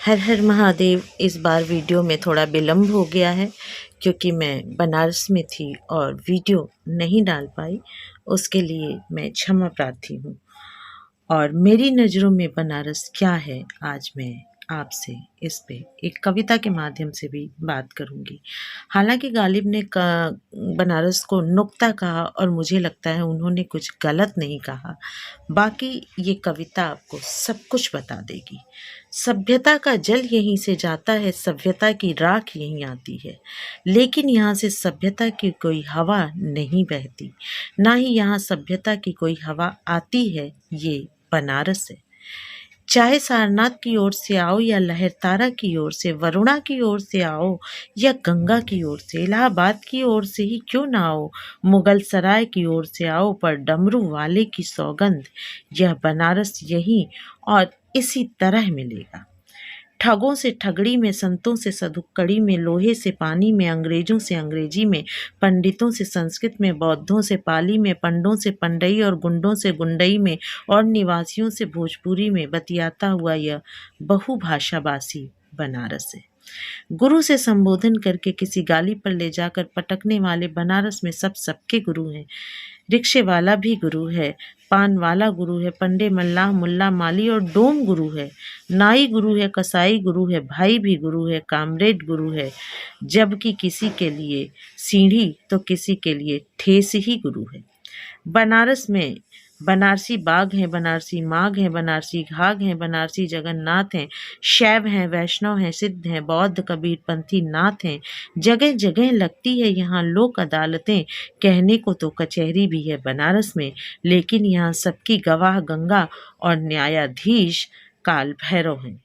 हर हर महादेव। इस बार वीडियो में थोड़ा विलम्ब हो गया है क्योंकि मैं बनारस में थी और वीडियो नहीं डाल पाई। उसके लिए मैं क्षमा प्रार्थी हूँ। और मेरी नज़रों में बनारस क्या है, आज मैं आपसे इस पे एक कविता के माध्यम से भी बात करूँगी। हालांकि गालिब ने बनारस को नुक्ता कहा और मुझे लगता है उन्होंने कुछ गलत नहीं कहा। बाकी ये कविता आपको सब कुछ बता देगी। सभ्यता का जल यहीं से जाता है, सभ्यता की राख यहीं आती है, लेकिन यहाँ से सभ्यता की कोई हवा नहीं बहती, ना ही यहाँ सभ्यता की कोई हवा आती है। ये बनारस है। चाहे सारनाथ की ओर से आओ या लहरतारा की ओर से, वरुणा की ओर से आओ या गंगा की ओर से, इलाहाबाद की ओर से ही क्यों ना आओ, मुगल सराय की ओर से आओ, पर डमरू वाले की सौगंध यह बनारस यहीं और इसी तरह मिलेगा। ठगों से ठगड़ी में, संतों से सधुक्कड़ी में, लोहे से पानी में, अंग्रेजों से अंग्रेजी में, पंडितों से संस्कृत में, बौद्धों से पाली में, पंडों से पंडई और गुंडों से गुंडई में और निवासियों से भोजपुरी में बतियाता हुआ यह बहुभाषाभाषी बनारस है। गुरु से संबोधन करके किसी गाली पर ले जाकर पटकने वाले बनारस में सबके गुरु हैं। रिक्शे वाला भी गुरु है, पान वाला गुरु है, पंडे मल्लाह मुल्ला माली और डोम गुरु है, नाई गुरु है, कसाई गुरु है, भाई भी गुरु है, कामरेड गुरु है। जबकि किसी के लिए सीढ़ी तो किसी के लिए ठेस ही गुरु है। बनारस में बनारसी बाग हैं, बनारसी माघ हैं, बनारसी घाघ हैं, बनारसी जगन्नाथ हैं, शैव हैं, वैष्णव हैं, सिद्ध हैं, बौद्ध कबीरपंथी नाथ हैं। जगह जगह लगती है यहाँ लोक अदालतें, कहने को तो कचहरी भी है बनारस में, लेकिन यहाँ सबकी गवाह गंगा और न्यायाधीश काल भैरव हैं।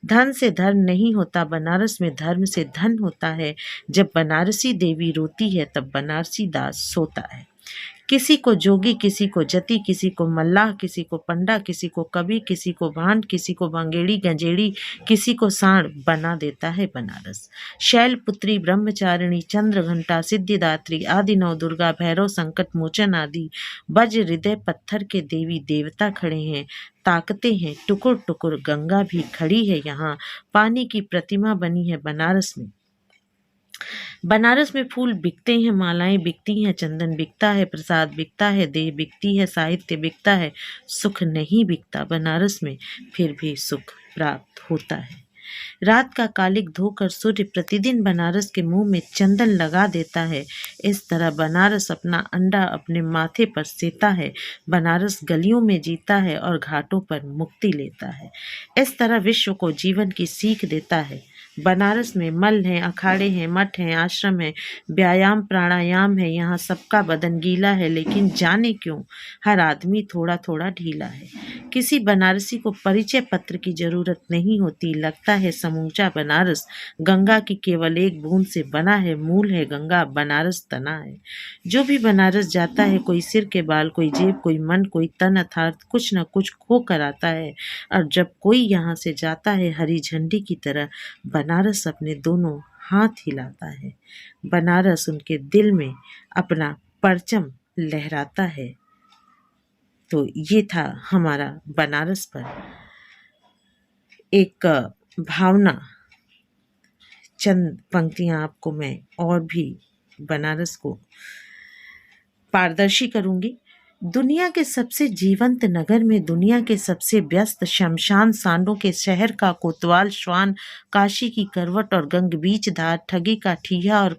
धन से धर्म नहीं होता, बनारस में धर्म से धन होता है। जब बनारसी देवी रोती है तब बनारसी दास सोता है। किसी को जोगी, किसी को जति, किसी को मल्लाह, किसी को पंडा, किसी को कवि, किसी को भांड, किसी को भंगेड़ी गंजेड़ी, किसी को सांड बना देता है बनारस। शैलपुत्री, ब्रह्मचारिणी, चंद्र घंटा, सिद्धिदात्री, आदि नव दुर्गा, भैरव, संकट मोचन आदि वज्र हृदय पत्थर के देवी देवता खड़े हैं, ताकते हैं टुकुर टुकुर। गंगा भी खड़ी है यहाँ, पानी की प्रतिमा बनी है बनारस में। बनारस में फूल बिकते हैं, मालाएं बिकती हैं, चंदन बिकता है, प्रसाद बिकता है, देह बिकती है, साहित्य बिकता है। सुख नहीं बिकता बनारस में, फिर भी सुख प्राप्त होता है। रात का कालिक धोकर सूर्य प्रतिदिन बनारस के मुंह में चंदन लगा देता है। इस तरह बनारस अपना अंडा अपने माथे पर सेता है। बनारस गलियों में जीता है और घाटों पर मुक्ति लेता है। इस तरह विश्व को जीवन की सीख देता है। बनारस में मल हैं, अखाड़े हैं, मठ हैं, आश्रम हैं, व्यायाम प्राणायाम है। यहाँ सबका बदन गीला है, लेकिन जाने क्यों हर आदमी थोड़ा थोड़ा ढीला है। किसी बनारसी को परिचय पत्र की जरूरत नहीं होती। लगता है समूचा बनारस गंगा की केवल एक बूंद से बना है। मूल है गंगा, बनारस तना है। जो भी बनारस जाता है, कोई सिर के बाल, कोई जेब, कोई मन, कोई तन, अर्थात कुछ न कुछ खो कर आता है। और जब कोई यहाँ से जाता है, हरी झंडी की तरह बनारस अपने दोनों हाथ हिलाता है। बनारस उनके दिल में अपना परचम लहराता है। तो ये था हमारा बनारस पर एक भावना। चंद पंक्तियां आपको मैं और भी बनारस को पारदर्शी करूंगी। दुनिया के सबसे जीवंत नगर में, दुनिया के सबसे व्यस्त शमशान, सांडों के शहर का कोतवाल श्वान, काशी की करवट और गंग बीच धार, ठगी का ठीहा और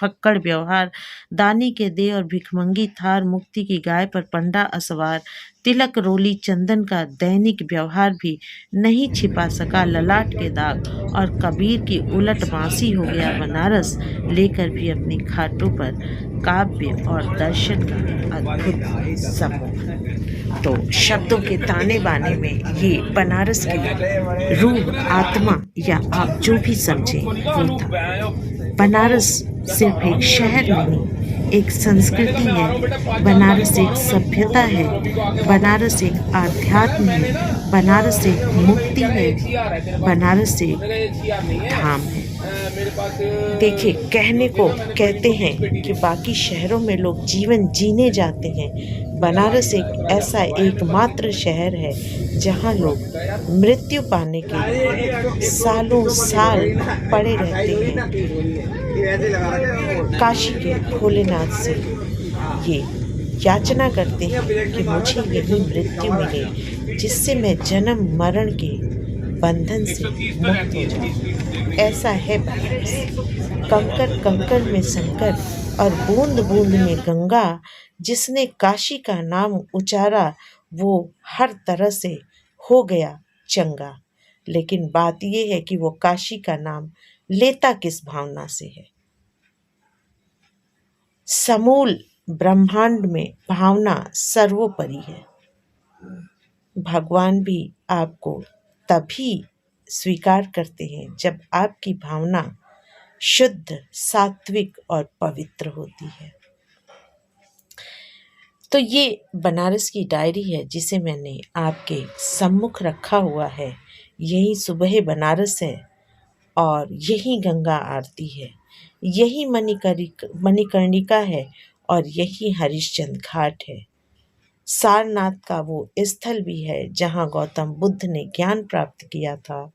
फक्कड़ व्यवहार, दानी के दे और भिखमंगी थार, मुक्ति की गाय पर पंडा असवार, तिलक रोली चंदन का दैनिक व्यवहार भी नहीं छिपा सका ललाट के दाग, और कबीर की उलट बांसी हो गया बनारस, लेकर भी अपनी घाटों पर काव्य और दर्शन का अद्भुत समूह। तो शब्दों के ताने बाने में ये बनारस की रूह, आत्मा या आप जो भी समझे वो था। बनारस सिर्फ एक शहर नहीं, एक संस्कृति है। बनारस एक सभ्यता है। बनारस एक आध्यात्म है। बनारस एक मुक्ति है। बनारस एक धाम है। देखिए, कहने को कहते हैं कि बाकी शहरों में लोग जीवन जीने जाते हैं, बनारस एक ऐसा एकमात्र शहर है जहाँ लोग मृत्यु पाने के लिए सालों साल पड़े रहते हैं। काशी के भोलेनाथ से ये याचना करते हैं कि मुझे यही मृत्यु मिले, जिससे मैं जन्म मरण के बंधन से मुक्त हो जाऊं। ऐसा है बनारस। कंकर कंकर में शंकर और बूंद बूंद में गंगा। जिसने काशी का नाम उचारा वो हर तरह से हो गया चंगा। लेकिन बात यह है कि वो काशी का नाम लेता किस भावना से है। समूल ब्रह्मांड में भावना सर्वोपरि है। भगवान भी आपको तभी स्वीकार करते हैं जब आपकी भावना शुद्ध, सात्विक और पवित्र होती है। तो ये बनारस की डायरी है जिसे मैंने आपके सम्मुख रखा हुआ है। यही सुबह बनारस है और यही गंगा आरती है, यही मणिकर्णिका है और यही हरिश्चंद्र घाट है। सारनाथ का वो स्थल भी है जहाँ गौतम बुद्ध ने ज्ञान प्राप्त किया था।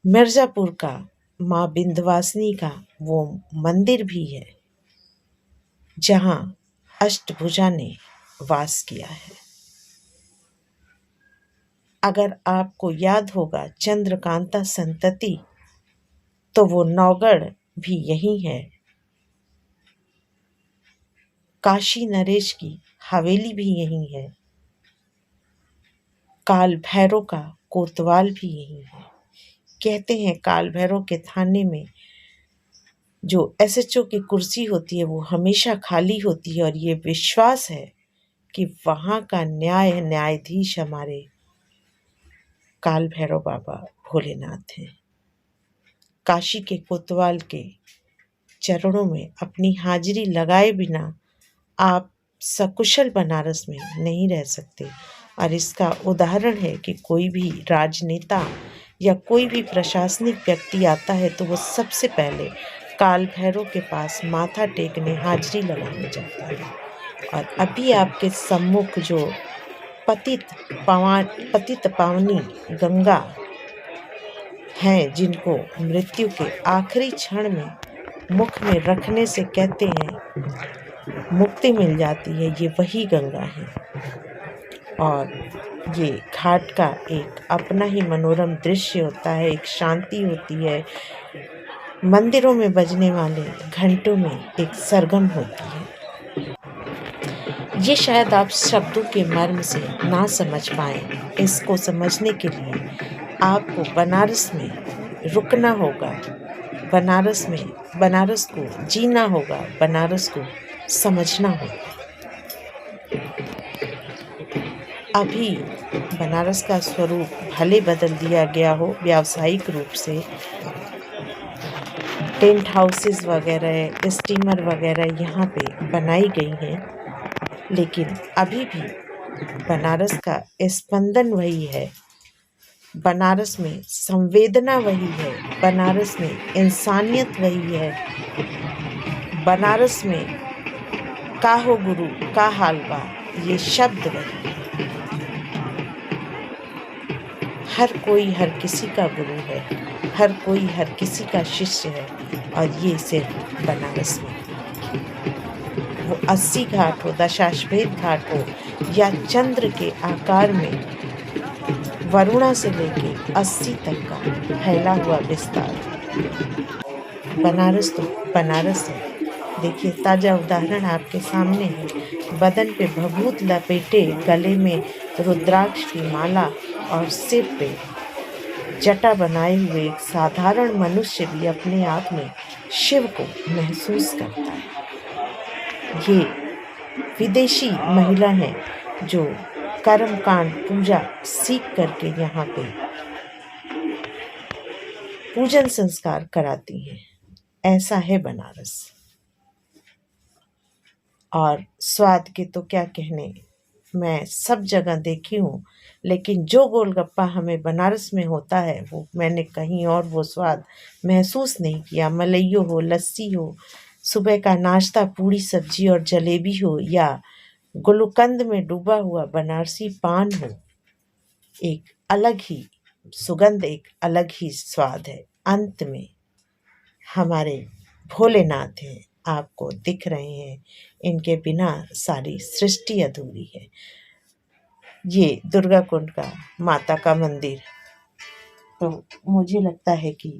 मिर्ज़ापुर का माँ विंध्यवासिनी का वो मंदिर भी है जहाँ अष्टभुजा ने वास किया है। अगर आपको याद होगा चंद्रकांता संतति, तो वो नौगढ़ भी यही है। काशी नरेश की हवेली भी यही है। काल भैरव का कोतवाल भी यही है। कहते हैं काल भैरव के थाने में जो एसएचओ की कुर्सी होती है वो हमेशा खाली होती है और ये विश्वास है कि वहाँ का न्यायाधीश हमारे काल भैरव बाबा भोलेनाथ हैं। काशी के कोतवाल के चरणों में अपनी हाजिरी लगाए बिना आप सकुशल बनारस में नहीं रह सकते। और इसका उदाहरण है कि कोई भी राजनेता या कोई भी प्रशासनिक व्यक्ति आता है तो वो सबसे पहले काल भैरव के पास माथा टेकने, हाजिरी लगाने जाता है। और अभी आपके सम्मुख जो पतित पावनी गंगा हैं, जिनको मृत्यु के आखिरी क्षण में मुख में रखने से कहते हैं मुक्ति मिल जाती है, ये वही गंगा है। और ये घाट का एक अपना ही मनोरम दृश्य होता है, एक शांति होती है। मंदिरों में बजने वाले घंटों में एक सरगम होती है। ये शायद आप शब्दों के मर्म से ना समझ पाएं। इसको समझने के लिए आपको बनारस में रुकना होगा, बनारस को जीना होगा, बनारस को समझना होगा। अभी बनारस का स्वरूप भले बदल दिया गया हो व्यावसायिक रूप से, टेंट हाउसेस वगैरह, स्टीमर वगैरह यहाँ पे बनाई गई हैं, लेकिन अभी भी बनारस का स्पंदन वही है। बनारस में संवेदना वही है, बनारस में इंसानियत वही है, बनारस में काहो गुरु का हाल बा, ये शब्द वही है। हर कोई हर किसी का गुरु है, हर कोई हर किसी का शिष्य है, और ये सिर्फ बनारस में। वो 80 घाट हो, दशाश्वमेध घाट हो, या चंद्र के आकार में वरुणा से लेके 80 तक का फैला हुआ विस्तार। बनारस तो बनारस है। देखिए, ताज़ा उदाहरण आपके सामने है। बदन पे भभूत लपेटे, गले में रुद्राक्ष की माला और सिर पे जटा बनाए हुए एक साधारण मनुष्य भी अपने आप में शिव को महसूस करता है। ये विदेशी महिला है जो कर्मकांड पूजा सीख करके यहाँ पे पूजन संस्कार कराती हैं। ऐसा है बनारस। और स्वाद के तो क्या कहने, मैं सब जगह देखी हूँ, लेकिन जो गोलगप्पा हमें बनारस में होता है वो मैंने कहीं और वो स्वाद महसूस नहीं किया। मलइयो हो, लस्सी हो, सुबह का नाश्ता पूड़ी सब्जी और जलेबी हो, या गुलकंद में डूबा हुआ बनारसी पान हो, एक अलग ही सुगंध, एक अलग ही स्वाद है। अंत में हमारे भोलेनाथ हैं, आपको दिख रहे हैं, इनके बिना सारी सृष्टि अधूरी है। ये दुर्गा कुंड का माता का मंदिर, तो मुझे लगता है कि